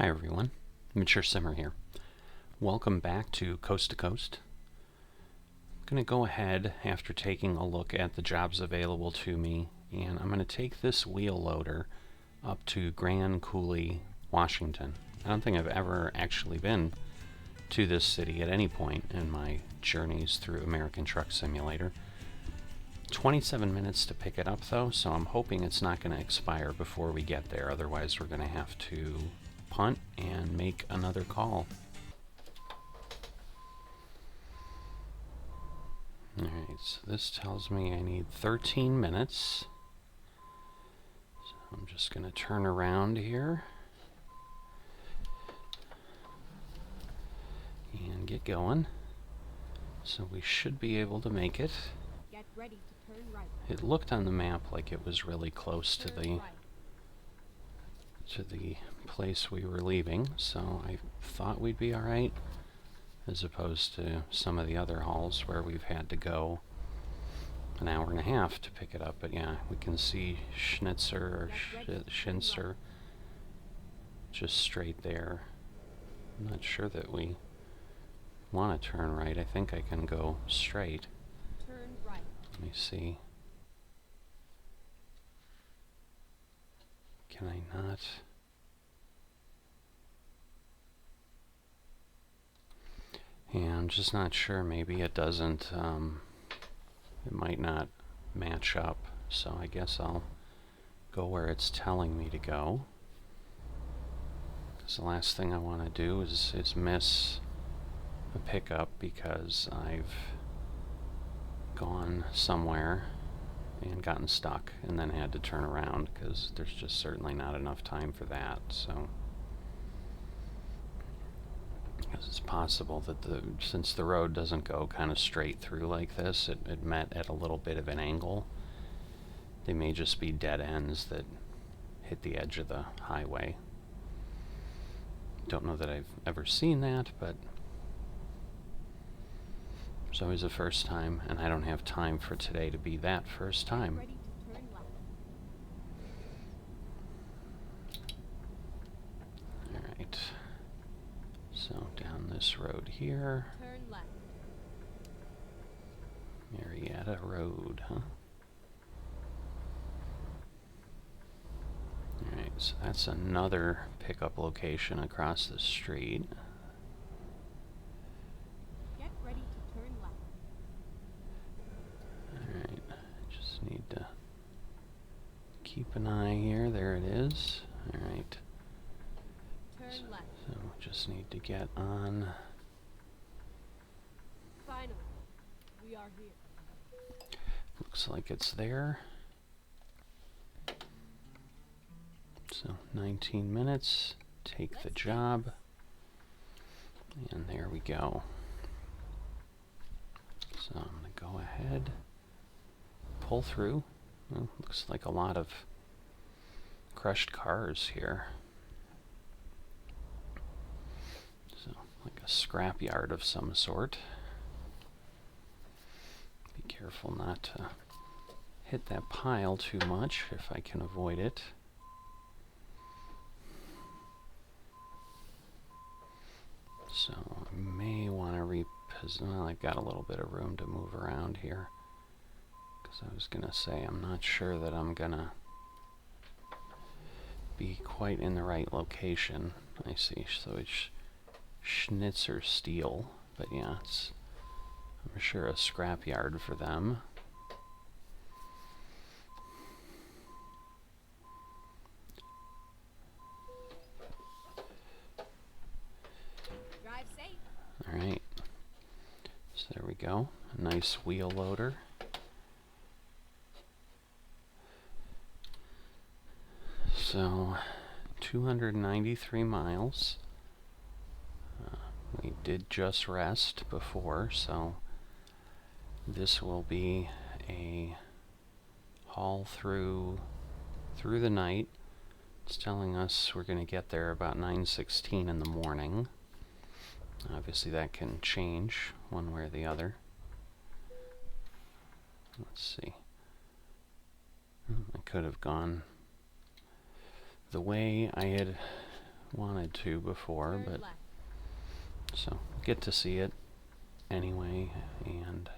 Hi everyone, Mature Simmer here. Welcome back to Coast to Coast. I'm going to go ahead after taking a look at the jobs available to me, and I'm going to take this wheel loader up to Grand Coulee, Washington. I don't think I've ever actually been to this city at any point in my journeys through American Truck Simulator. 27 minutes to pick it up though, so I'm hoping it's not going to expire before we get there, otherwise we're going to have to punt and make another call. Alright, so this tells me I need 13 minutes. So I'm just going to turn around here and get going. So we should be able to make it. Get ready to turn right. It looked on the map like it was really close to the place we were leaving, so I thought we'd be alright, as opposed to some of the other hauls where we've had to go an hour and a half to pick it up. But yeah, we can see Schnitzer or Schinzer just straight there. I'm not sure that we want to turn right. I think I can go straight. Turn right. Let me see. Can I not? Yeah, I'm just not sure. Maybe it doesn't, it might not match up. So I guess I'll go where it's telling me to go. Because the last thing I want to do is miss a pickup because I've gone somewhere and gotten stuck and then had to turn around, because there's just certainly not enough time for that. So because it's possible that since the road doesn't go kind of straight through like this, it met at a little bit of an angle. They may just be dead ends that hit the edge of the highway. Don't know that I've ever seen that, but it's always a first time, and I don't have time for today to be that first time. Ready to turn left. Alright. So down this road here. Turn left. Marietta Road, huh? Alright, so that's another pickup location across the street. Get ready to turn left. Alright, just need to keep an eye here. There it is. Alright. Turn left. So just need to get on. Finally, we are here. Looks like it's there. So 19 minutes, take the job, and there we go. So I'm going to go ahead, pull through. Well, looks like a lot of crushed cars here. So like a scrap yard of some sort. Be careful not to hit that pile too much if I can avoid it. So I may want to reposition. Well, I've got a little bit of room to move around here, because I was going to say I'm not sure that I'm going to be quite in the right location. I see. So it's Schnitzer Steel, but yeah, it's, I'm sure, a scrap yard for them. Drive safe. Alright, so there we go, a nice wheel loader. So 293 miles. We did just rest before, so this will be a haul through the night. It's telling us we're going to get there about 9:16 in the morning. Obviously that can change one way or the other. Let's see. I could have gone the way I had wanted to before, Turn but left. so get to see it anyway, and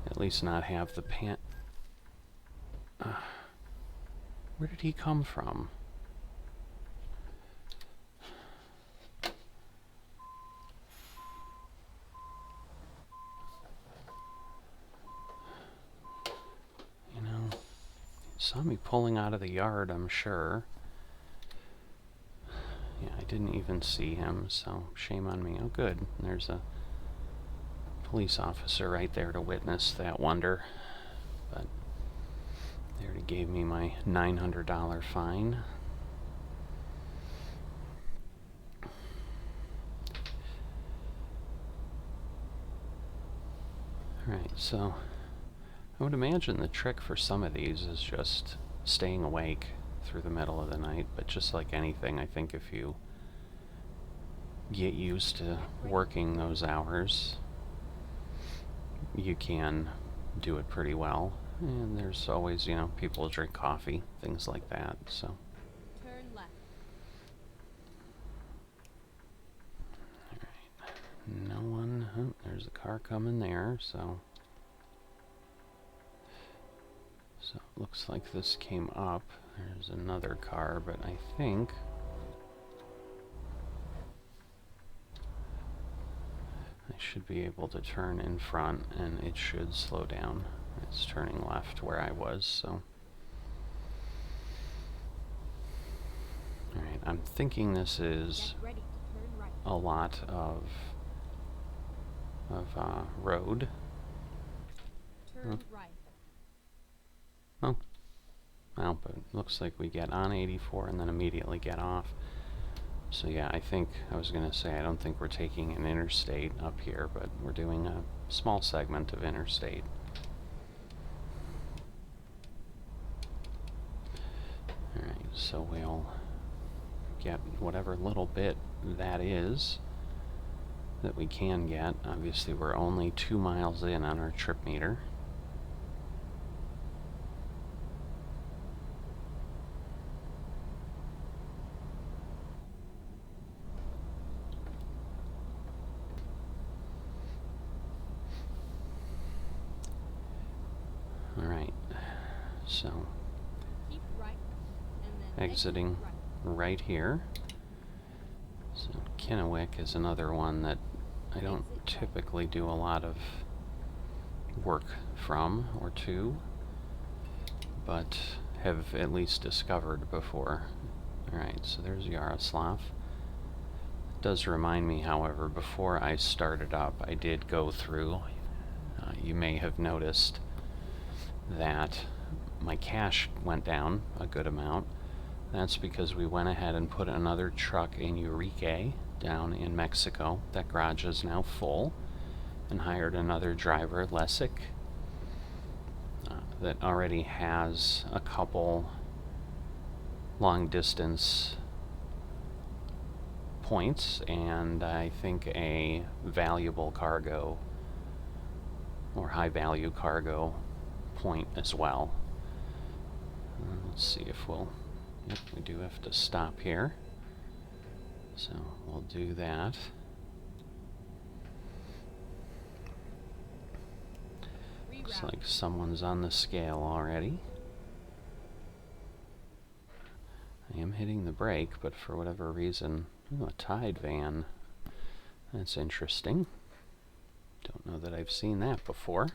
at least not have the where did he come from? You know, saw me pulling out of the yard, I'm sure. Yeah, I didn't even see him, so shame on me. Oh, good. There's a police officer right there to witness that wonder. But they already gave me my $900 fine. Alright, so I would imagine the trick for some of these is just staying awake through the middle of the night, but just like anything, I think if you get used to working those hours, you can do it pretty well. And there's always, you know, people drink coffee, things like that, so. Turn left. Alright, no one, oh, there's a car coming there, so. So it looks like this came up. There's another car, but I think I should be able to turn in front and it should slow down. It's turning left where I was, so. Alright, I'm thinking this is Get ready to turn right. a lot of road. Turn right. Oh. Well, but it looks like we get on 84 and then immediately get off. So yeah, I think, I was going to say, I don't think we're taking an interstate up here, but we're doing a small segment of interstate. Alright, so we'll get whatever little bit that is that we can get. Obviously, we're only 2 miles in on our trip meter. Alright, so Keep right. And then exiting right. right here. So Kennewick is another one that I don't typically do a lot of work from or to, but have at least discovered before. Alright, so there's Yaroslav. It does remind me, however, before I started up, I did go through, you may have noticed that my cash went down a good amount. That's because we went ahead and put another truck in Urique down in Mexico. That garage is now full, and hired another driver, Lesic, that already has a couple long distance points and I think a valuable cargo or high value cargo point as well. Let's see if we'll, yep, we do have to stop here, so we'll do that. Looks like someone's on the scale already. I am hitting the brake, but for whatever reason, ooh, a Tide van. That's interesting. Don't know that I've seen that before.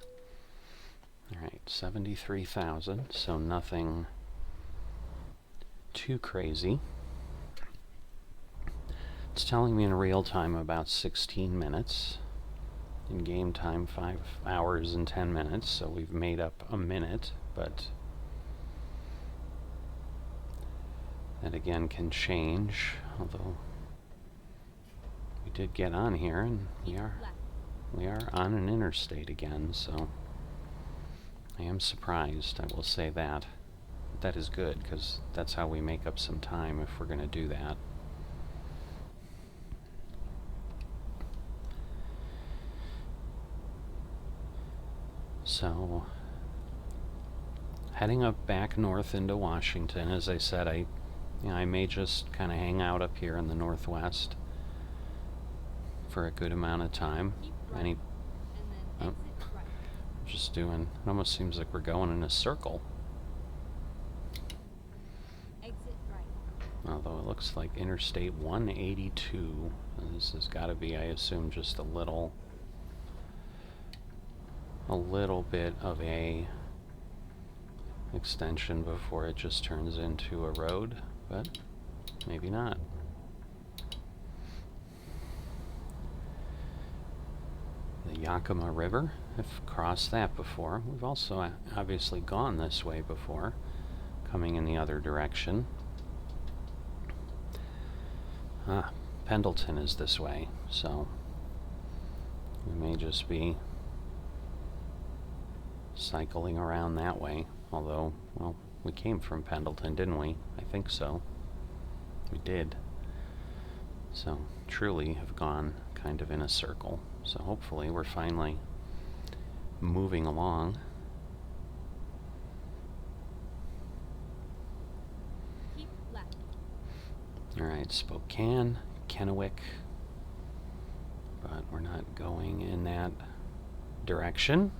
Alright, 73,000, so nothing too crazy. It's telling me in real time about 16 minutes. In game time, 5 hours and 10 minutes, so we've made up a minute, but that again can change, although we did get on here and we are on an interstate again, so I am surprised, I will say that. That is good, because that's how we make up some time if we're going to do that. So, heading up back north into Washington. As I said, I Yeah, I may just kind of hang out up here in the northwest for a good amount of time. Keep right, and then Oh. exit right. Just doing, it almost seems like we're going in a circle. Exit right. Although it looks like Interstate 182. This has got to be, I assume, just a little bit of a extension before it just turns into a road, but maybe not. The Yakima River, I've crossed that before. We've also obviously gone this way before, coming in the other direction. Pendleton is this way, so we may just be cycling around that way. Although, well, we came from Pendleton, didn't we? I think so. We did. So, truly have gone kind of in a circle. So hopefully we're finally moving along. Keep left. Alright, Spokane, Kennewick. But we're not going in that direction.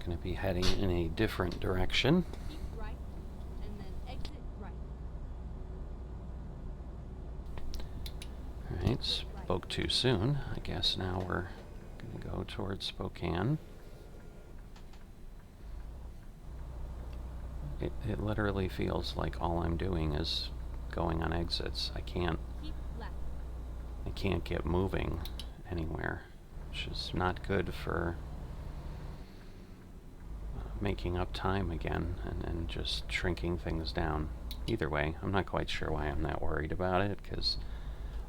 Going to be heading in a different direction. Keep right, and then exit right. Alright, spoke too soon. I guess now we're going to go towards Spokane. It literally feels like all I'm doing is going on exits. I can't Keep left. get moving anywhere, which is not good for making up time again and just shrinking things down. Either way, I'm not quite sure why I'm that worried about it, because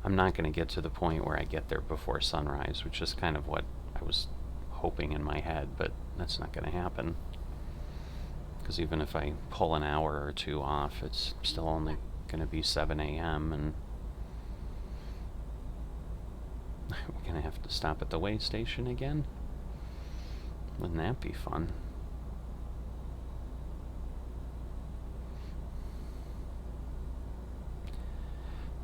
I'm not going to get to the point where I get there before sunrise, which is kind of what I was hoping in my head, but that's not going to happen. Because even if I pull an hour or two off, it's still only going to be 7 a.m. and we're going to have to stop at the way station again. Wouldn't that be fun?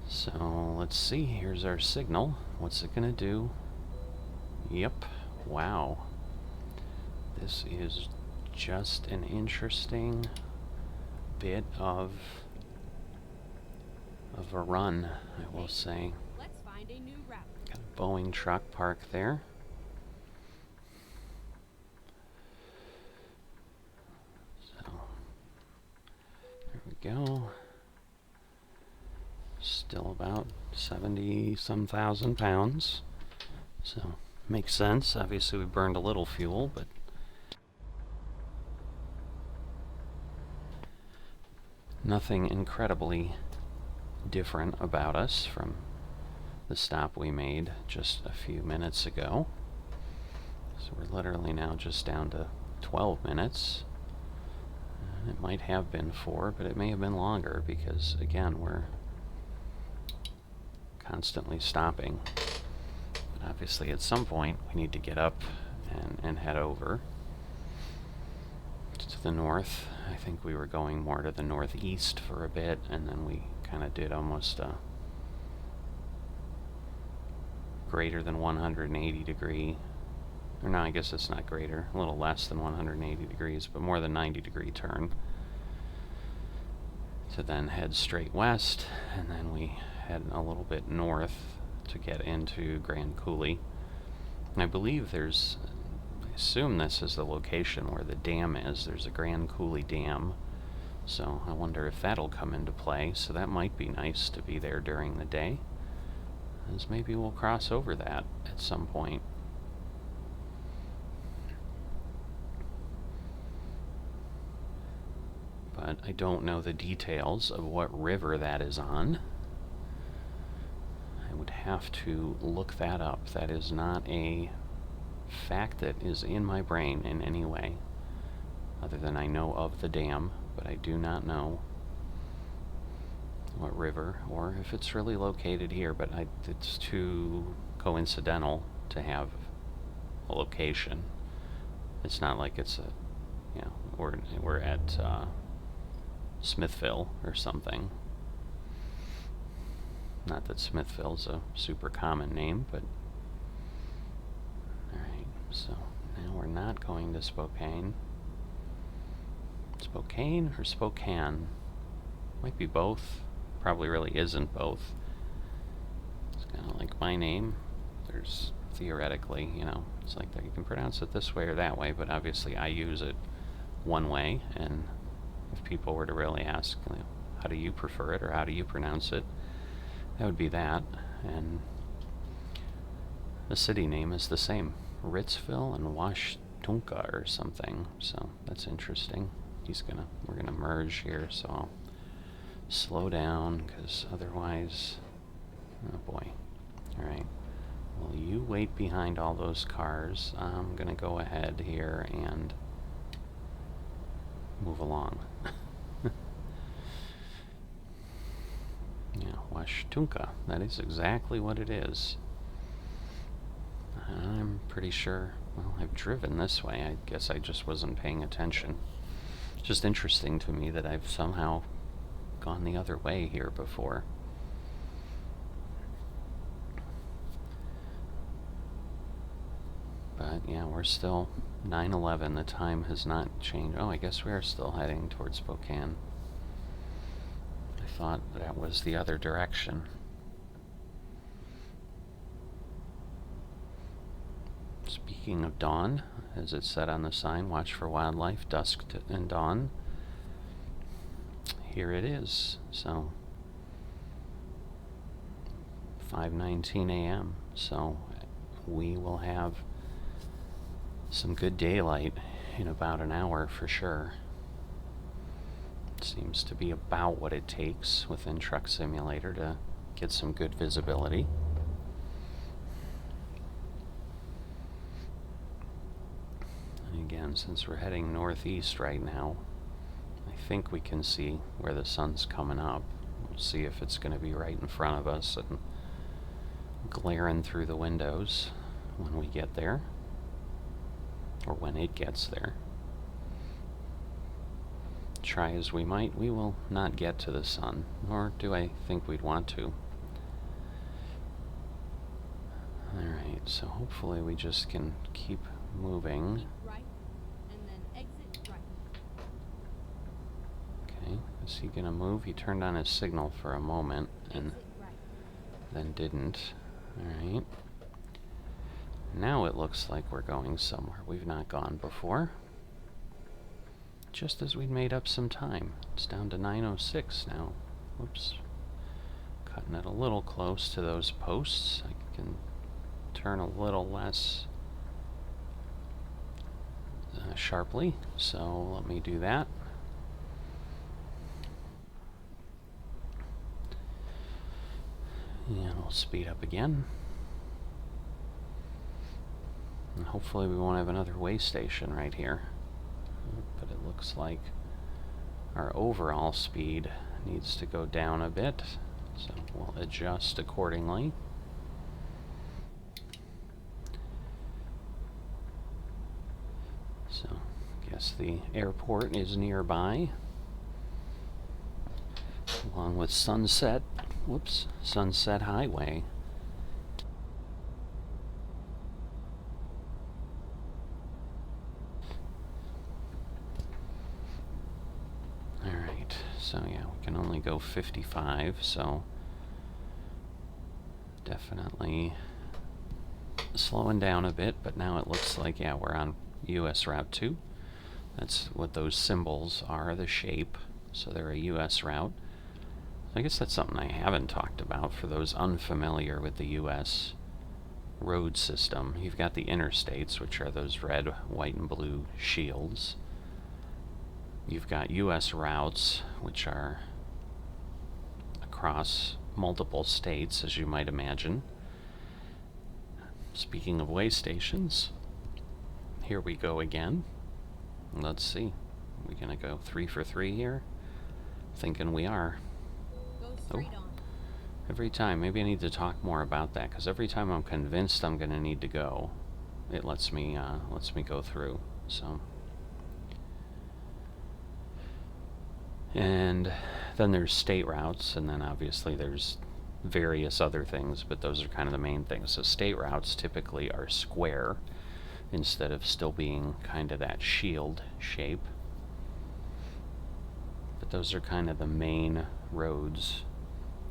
So let's see, here's our signal. What's it gonna do? Yep, wow. This is just an interesting bit of a run, I will say. Let's find a new route. Got a Boeing truck parked there. So, there we go. Still about 70-some thousand pounds. So, makes sense. Obviously we burned a little fuel, but nothing incredibly different about us from the stop we made just a few minutes ago. So we're literally now just down to 12 minutes. It might have been 4, but it may have been longer because, again, we're constantly stopping. But obviously at some point we need to get up and head over to the north. I think we were going more to the northeast for a bit, and then we kind of did almost a greater than 180 degree, or no, I guess it's not greater, a little less than 180 degrees, but more than 90 degree turn to then head straight west, and then we head a little bit north to get into Grand Coulee. And I believe I assume this is the location where the dam is. There's a Grand Coulee Dam, so I wonder if that'll come into play. So that might be nice to be there during the day, as maybe we'll cross over that at some point. But I don't know the details of what river that is on. I would have to look that up. That is not a fact that is in my brain in any way, other than I know of the dam, but I do not know what river, or if it's really located here, but it's too coincidental to have a location. It's not like it's we're at Smithville or something. Not that Smithville's a super common name, but... Alright, so now we're not going to Spokane. Spokane or Spokane? Might be both. Probably really isn't both. It's kind of like my name. There's theoretically, you know, it's like that you can pronounce it this way or that way, but obviously I use it one way, and if people were to really ask, you know, how do you prefer it or how do you pronounce it, that would be that. And the city name is the same, Ritzville and Washtunka or something, so that's interesting. We're gonna merge here, so I'll slow down, because otherwise, oh boy. Alright, well, you wait behind all those cars. I'm gonna go ahead here and move along. Yeah, Washtunka, that is exactly what it is. I'm pretty sure, well, I've driven this way. I guess I just wasn't paying attention. It's just interesting to me that I've somehow gone the other way here before. But yeah, we're still 9/11. The time has not changed. Oh, I guess we are still heading towards Spokane. I thought that was the other direction. Speaking of dawn, as it said on the sign, watch for wildlife, dusk and dawn. Here it is. So 5:19 a.m. So we will have some good daylight in about an hour for sure. Seems to be about what it takes within Truck Simulator to get some good visibility. And again, since we're heading northeast right now, I think we can see where the sun's coming up. We'll see if it's going to be right in front of us and glaring through the windows when we get there, or when it gets there. Try as we might, we will not get to the sun, nor do I think we'd want to. Alright, so hopefully we just can keep moving. Keep right, and then exit right. Okay, is he gonna move? He turned on his signal for a moment and Exit right. then didn't. Alright. Now it looks like we're going somewhere we've not gone before. Just as we'd made up some time. It's down to 9:06 now. Whoops. Cutting it a little close to those posts. I can turn a little less sharply, so let me do that. And we'll speed up again. And hopefully we won't have another way station right here. But it looks like our overall speed needs to go down a bit, so we'll adjust accordingly. So, I guess the airport is nearby, along with Sunset Highway. Alright, so yeah, we can only go 55, so definitely slowing down a bit, but now it looks like, yeah, we're on US Route 2. That's what those symbols are, the shape, so they're a US route. I guess that's something I haven't talked about for those unfamiliar with the US road system. You've got the interstates, which are those red, white, and blue shields. You've got US routes, which are across multiple states, as you might imagine. Speaking of way stations, here we go again. Let's see. Are we gonna go 3 for 3 here? Thinking we are. Go straight on. Every time, maybe I need to talk more about that, because every time I'm convinced I'm gonna need to go, it lets me go through. So, and then there's state routes, and then obviously there's various other things, but those are kind of the main things. So state routes typically are square instead of still being kind of that shield shape. But those are kind of the main roads.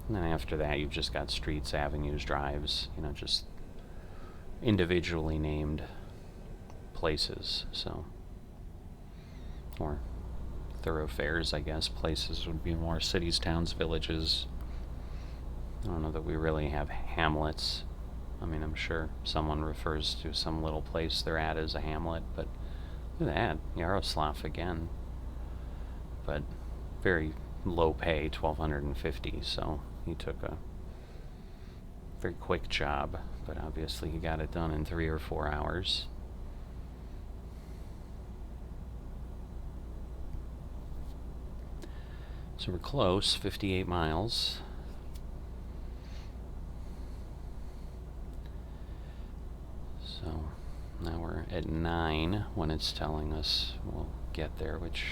And then after that, you've just got streets, avenues, drives, you know, just individually named places, so, or thoroughfares, I guess. Places would be more cities, towns, villages. I don't know that we really have hamlets. I mean, I'm sure someone refers to some little place they're at as a hamlet, but look at that, Yaroslav again. But very low pay, 1,250, so he took a very quick job, but obviously he got it done in 3 or 4 hours. So we're close, 58 miles. So now we're at 9 when it's telling us we'll get there, which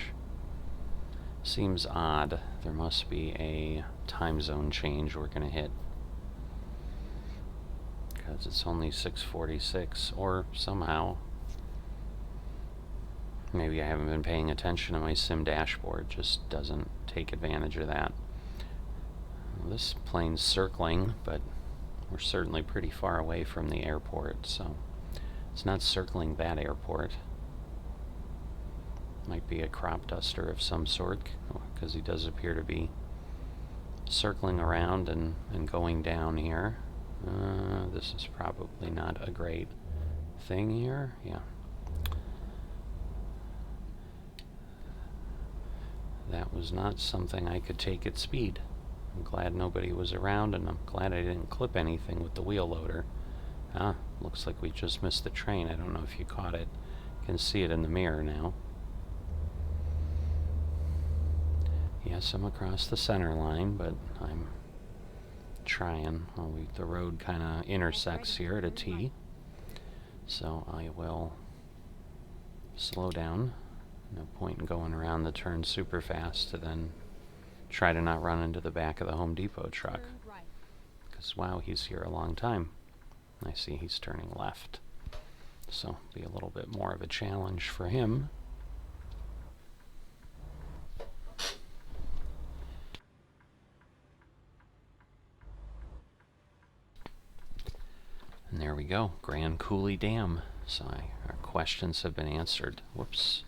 seems odd. There must be a time zone change we're going to hit, because it's only 6:46, or somehow maybe I haven't been paying attention to my sim dashboard, just doesn't take advantage of that. Well, this plane's circling, but we're certainly pretty far away from the airport, so it's not circling that airport. Might be a crop duster of some sort, because he does appear to be circling around and going down here. This is probably not a great thing here. Yeah. That was not something I could take at speed. I'm glad nobody was around, and I'm glad I didn't clip anything with the wheel loader. Ah, looks like we just missed the train. I don't know if you caught it. You can see it in the mirror now. Yes, I'm across the center line, but I'm trying. Well, the road kind of intersects here at a T, so I will slow down. No point in going around the turn super fast to then try to not run into the back of the Home Depot truck. Because, wow, he's here a long time. I see he's turning left, so be a little bit more of a challenge for him. And there we go, Grand Coulee Dam. So our questions have been answered. Whoops.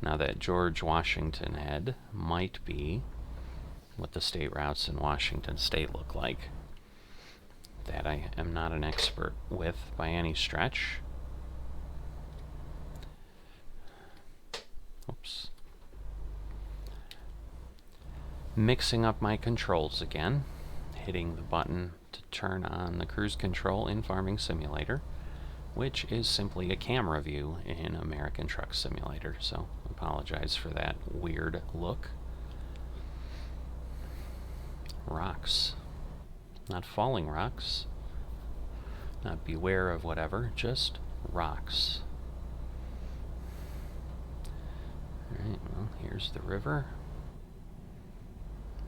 Now that George Washington Head might be what the state routes in Washington State look like. That I am not an expert with by any stretch. Oops. Mixing up my controls again. Hitting the button to turn on the cruise control in Farming Simulator, which is simply a camera view in American Truck Simulator, so apologize for that weird look. Rocks. Not falling rocks. Not beware of whatever, just rocks. Alright, well, here's the river.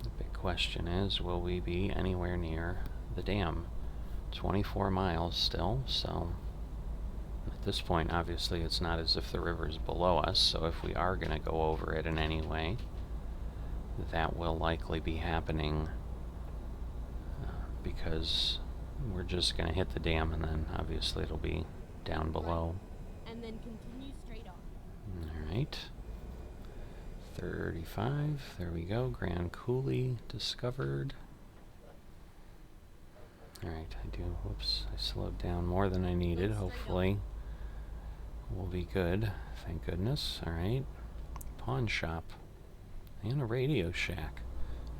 The big question is, will we be anywhere near the dam? 24 miles still, so at this point, obviously, it's not as if the river's below us, so if we are going to go over it in any way, that will likely be happening because we're just going to hit the dam, and then obviously it'll be down below. And then continue straight on. Alright. 35, there we go, Grand Coulee discovered. Alright, whoops, I slowed down more than I needed, hopefully we'll be good, thank goodness. Alright, pawn shop, and a Radio Shack.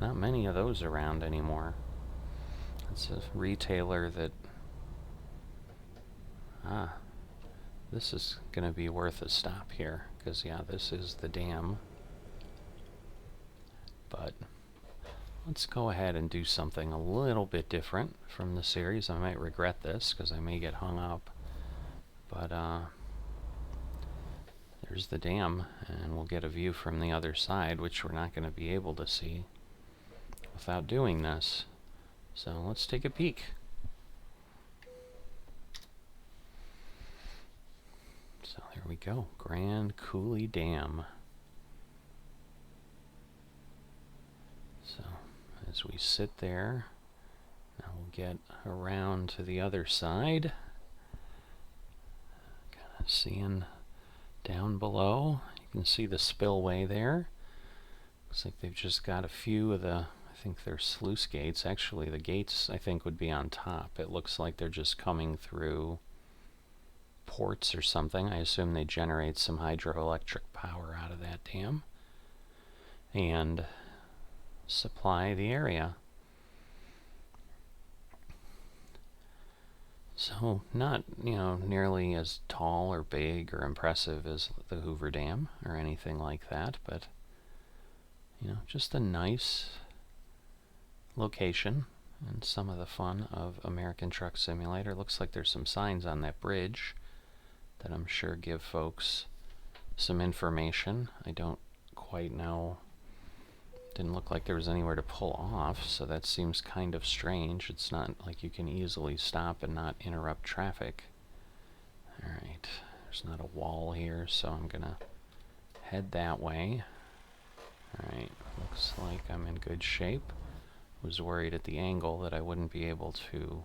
Not many of those around anymore. It's a retailer that, this is gonna be worth a stop here, because yeah, this is the dam. But let's go ahead and do something a little bit different from the series. I might regret this because I may get hung up. But there's the dam, and we'll get a view from the other side, which we're not going to be able to see without doing this. So let's take a peek. So there we go, Grand Coulee Dam. So as we sit there, now we'll get around to the other side. Kind of seeing down below, you can see the spillway there. Looks like they've just got a few of the, I think they're sluice gates. Actually, the gates, I think, would be on top. It looks like they're just coming through ports or something. I assume they generate some hydroelectric power out of that dam and supply the area. So not, nearly as tall or big or impressive as the Hoover Dam or anything like that, but just a nice location and some of the fun of American Truck Simulator. Looks like there's some signs on that bridge that I'm sure give folks some information. I don't quite know. Didn't look like there was anywhere to pull off, so that seems kind of strange. It's not like you can easily stop and not interrupt traffic. Alright, there's not a wall here, so I'm gonna head that way. Alright, looks like I'm in good shape. Was worried at the angle that I wouldn't be able to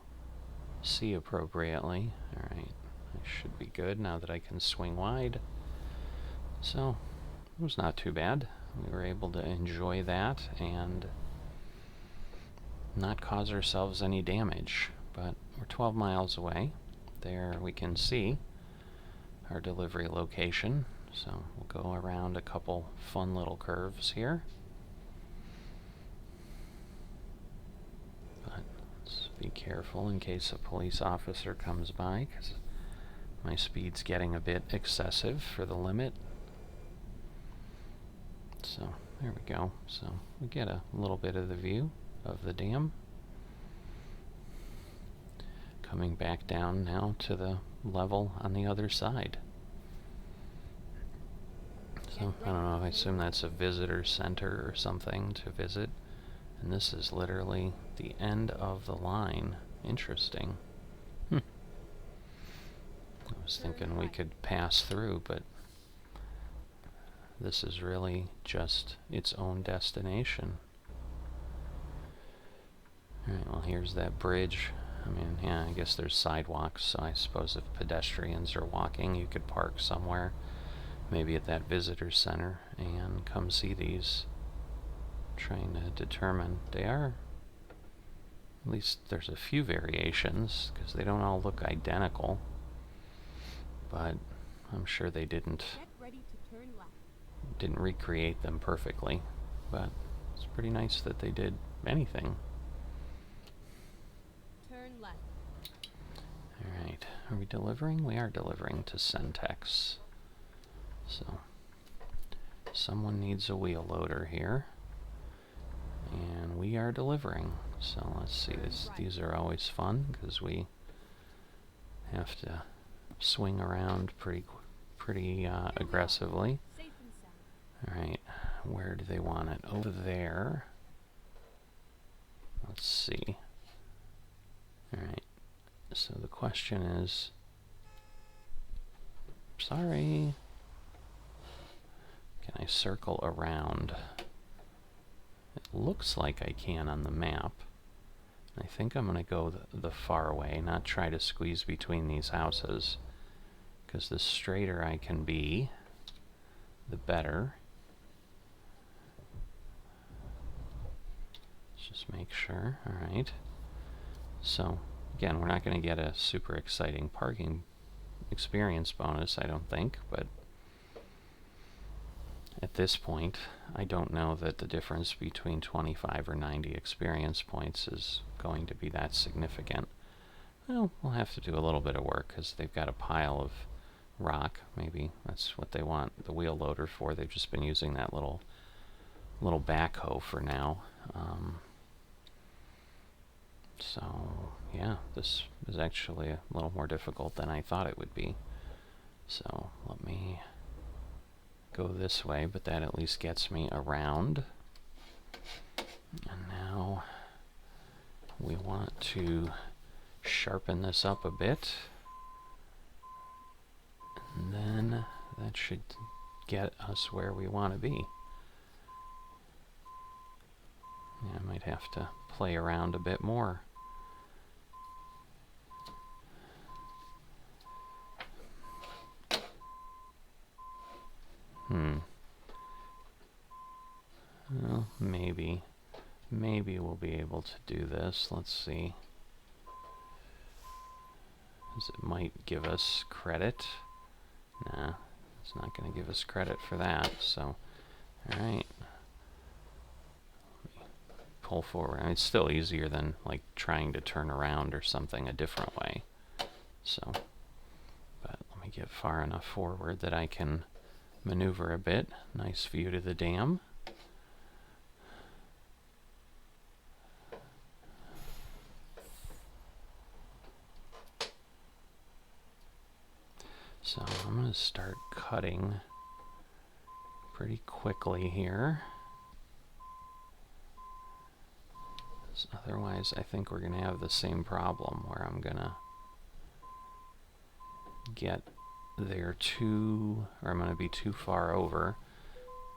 see appropriately. Alright, I should be good now that I can swing wide. So, it was not too bad. We were able to enjoy that and not cause ourselves any damage. But we're 12 miles away. There we can see our delivery location. So we'll go around a couple fun little curves here. But let's be careful in case a police officer comes by, because my speed's getting a bit excessive for the limit. So there we go. So we get a little bit of the view of the dam. Coming back down now to the level on the other side. So I don't know, I assume that's a visitor center or something to visit. And this is literally the end of the line. Interesting. I was thinking we could pass through, but this is really just its own destination. Alright, well here's that bridge. I mean, yeah, I guess there's sidewalks, so I suppose if pedestrians are walking, you could park somewhere, maybe at that visitor center, and come see these. Trying to determine, they are, at least there's a few variations, because they don't all look identical, but I'm sure they didn't recreate them perfectly, but it's pretty nice that they did anything. Turn left. Alright, are we delivering? We are delivering to Centex. So, someone needs a wheel loader here, and we are delivering. So let's see, these are always fun, because we have to swing around pretty aggressively. Alright, where do they want it? Over there. Let's see. Alright, so the question is... Sorry. Can I circle around? It looks like I can on the map. I think I'm going to go the far way, not try to squeeze between these houses, because the straighter I can be, the better. Just make sure. Alright. So, again, we're not going to get a super exciting parking experience bonus, I don't think, but at this point, I don't know that the difference between 25 or 90 experience points is going to be that significant. Well, we'll have to do a little bit of work, because they've got a pile of rock. Maybe that's what they want the wheel loader for. They've just been using that little backhoe for now. So, yeah, this is actually a little more difficult than I thought it would be. So, let me go this way, but that at least gets me around. And now we want to sharpen this up a bit. And then that should get us where we want to be. Yeah, I might have to play around a bit more. Well, maybe we'll be able to do this. Let's see. As it might give us credit. Nah, it's not going to give us credit for that. So, alright. Pull forward. I mean, it's still easier than like trying to turn around or something a different way. So, but let me get far enough forward that I can maneuver a bit. Nice view to the dam. So I'm going to start cutting pretty quickly here. Otherwise, I think we're going to have the same problem where I'm going to get there I'm going to be too far over.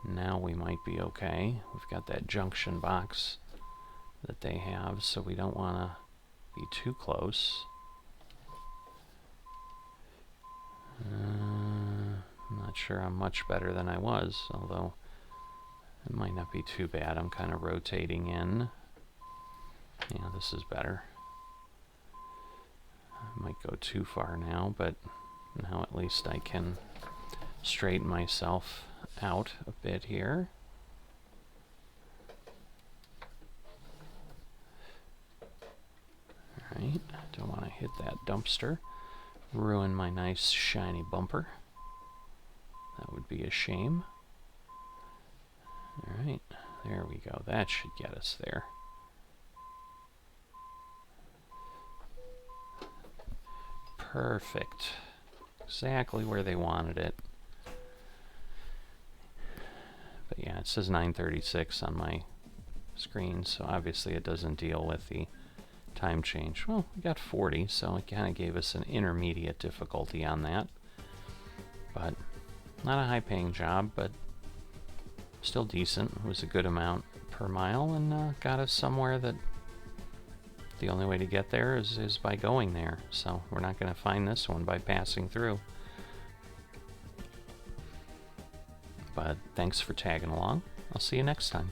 Now we might be okay. We've got that junction box that they have, so we don't want to be too close. I'm not sure I'm much better than I was, although it might not be too bad. I'm kind of rotating in. Yeah, this is better. I might go too far now, but now at least I can straighten myself out a bit here. Alright, don't want to hit that dumpster. Ruin my nice shiny bumper. That would be a shame. Alright, there we go. That should get us there. Perfect. Exactly where they wanted it. But yeah, it says 9:36 on my screen, so obviously it doesn't deal with the time change. Well, we got 40, so it kind of gave us an intermediate difficulty on that. But not a high-paying job, but still decent. It was a good amount per mile, and got us somewhere that the only way to get there is by going there. So we're not going to find this one by passing through. But thanks for tagging along. I'll see you next time.